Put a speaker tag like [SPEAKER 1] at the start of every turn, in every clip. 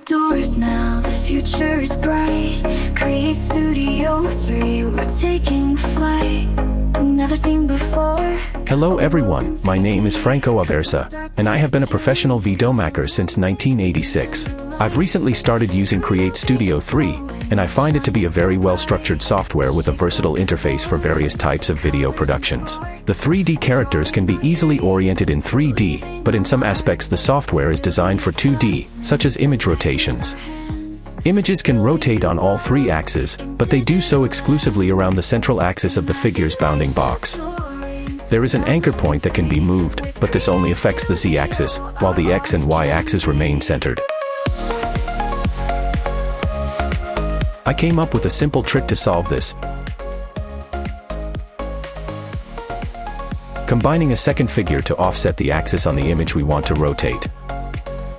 [SPEAKER 1] doors now, the future is bright. Create Studio 3, we're taking flight. Never seen before.
[SPEAKER 2] Hello everyone, my name is Franco Aversa, and I have been a professional videomaker since 1986. I've recently started using Create Studio 3, and I find it to be a very well-structured software with a versatile interface for various types of video productions. The 3D characters can be easily oriented in 3D, but in some aspects the software is designed for 2D, such as image rotations. Images can rotate on all three axes, but they do so exclusively around the central axis of the figure's bounding box. There is an anchor point that can be moved, but this only affects the Z-axis, while the X and Y-axis remain centered. I came up with a simple trick to solve this, combining a second figure to offset the axis on the image we want to rotate.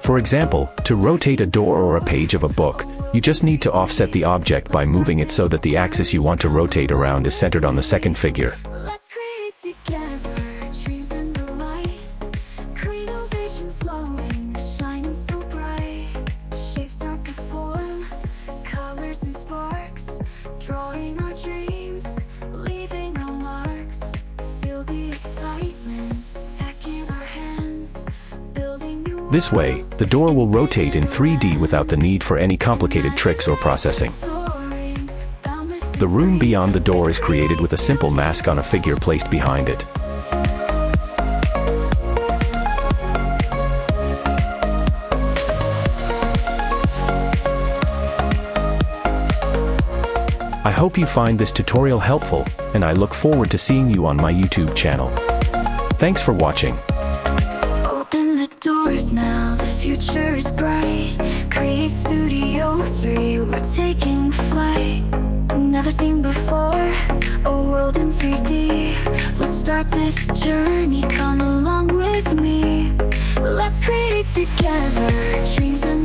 [SPEAKER 2] For example, to rotate a door or a page of a book, you just need to offset the object by moving it so that the axis you want to rotate around is centered on the second figure.
[SPEAKER 1] Let's create together, dreams in the light. Creative vision flowing, shining so bright. Shapes start to form, colors and sparks. Drawing our dreams, leaving our marks. Feel the excitement, tech in our hands. Building new.
[SPEAKER 2] This way, the door will rotate in 3D without the need for any complicated tricks or processing. The room beyond the door is created with a simple mask on a figure placed behind it. I hope you find this tutorial helpful, and I look forward to seeing you on my YouTube channel. Thanks for watching.
[SPEAKER 1] Open the doors now, the future is bright. Create Studio 3, we're taking flight. Never seen before, a world in 3D. Let's start this journey, come along with me. Let's create together, dreams and